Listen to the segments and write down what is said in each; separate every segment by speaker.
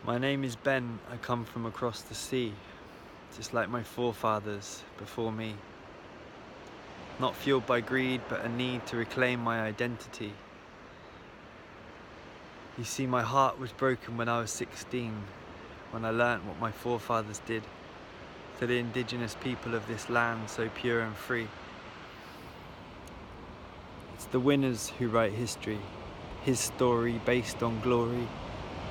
Speaker 1: My name is Ben, I come from across the sea, just like my forefathers before me. Not fueled by greed, but a need to reclaim my identity. You see, my heart was broken when I was 16, when I learnt what my forefathers did for the indigenous people of this land so pure and free. It's the winners who write history, his story based on glory,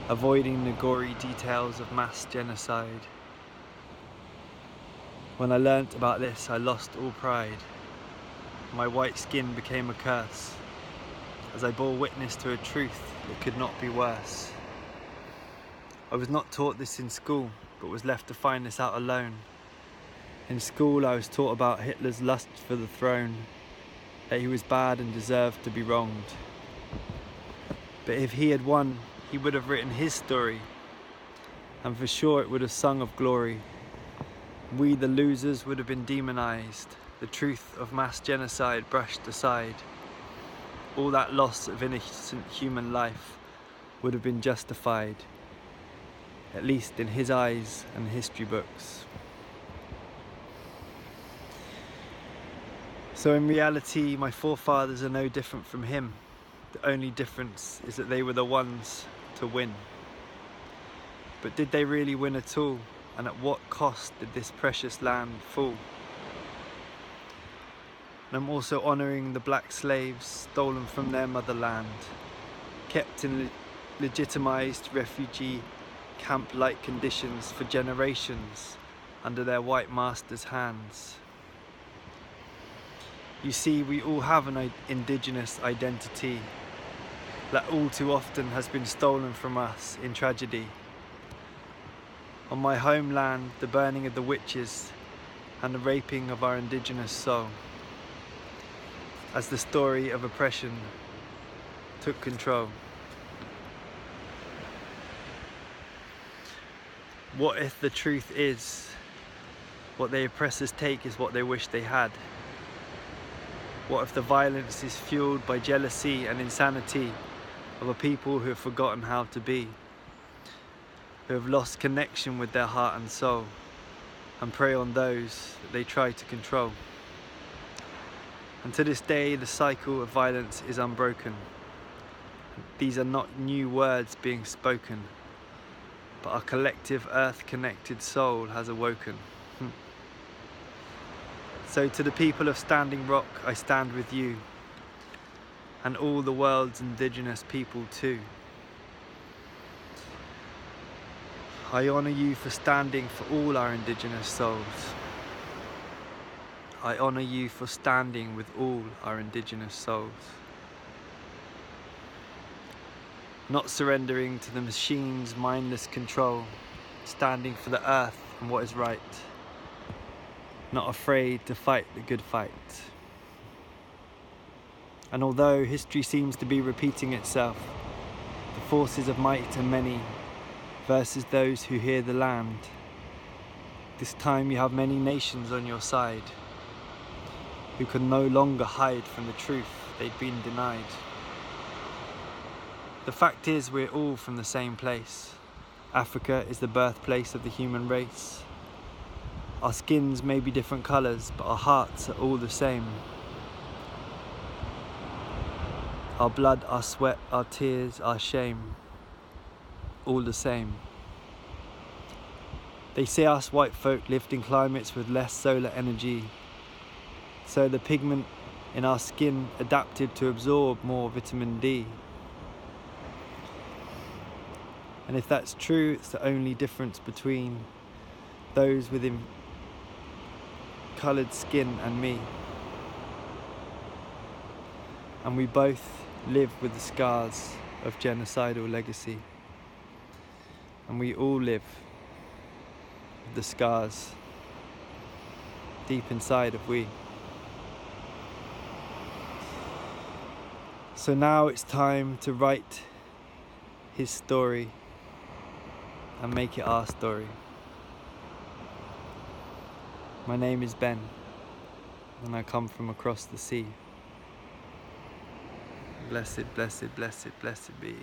Speaker 1: avoiding the gory details of mass genocide. When I learnt about this, I lost all pride. My white skin became a curse, as I bore witness to a truth that could not be worse. I was not taught this in school, but was left to find this out alone. In school, I was taught about Hitler's lust for the throne, that he was bad and deserved to be wronged. But if he had won, he would have written his story, and for sure it would have sung of glory. We, the losers, would have been demonized, the truth of mass genocide brushed aside. All that loss of innocent human life would have been justified, at least in his eyes and history books. So in reality, my forefathers are no different from him. The only difference is that they were the ones to win. But did they really win at all? And at what cost did this precious land fall? And I'm also honouring the black slaves stolen from their motherland, kept in legitimised refugee camp-like conditions for generations under their white masters' hands. You see, we all have an indigenous identity that all too often has been stolen from us in tragedy. On my homeland, the burning of the witches and the raping of our indigenous soul, as the story of oppression took control. What if the truth is, what the oppressors take is what they wish they had? What if the violence is fueled by jealousy and insanity of a people who have forgotten how to be, who have lost connection with their heart and soul, and prey on those that they try to control? And to this day, the cycle of violence is unbroken. These are not new words being spoken, but our collective earth-connected soul has awoken. So to the people of Standing Rock, I stand with you, and all the world's indigenous people too. I honour you for standing for all our indigenous souls. I honour you for standing with all our indigenous souls. Not surrendering to the machine's mindless control, standing for the earth and what is right. Not afraid to fight the good fight. And although history seems to be repeating itself, the forces of might and many versus those who hear the land, this time you have many nations on your side who can no longer hide from the truth they'd been denied. The fact is, we're all from the same place. Africa is the birthplace of the human race. Our skins may be different colours, but our hearts are all the same. Our blood, our sweat, our tears, our shame, all the same. They say us white folk lived in climates with less solar energy, so the pigment in our skin adapted to absorb more vitamin D. And if that's true, it's the only difference between those with coloured skin and me. And we both live with the scars of genocidal legacy. And we all live with the scars deep inside of we. So now it's time to write his story and make it our story. My name is Ben, and I come from across the sea. Blessed, blessed, blessed, blessed be.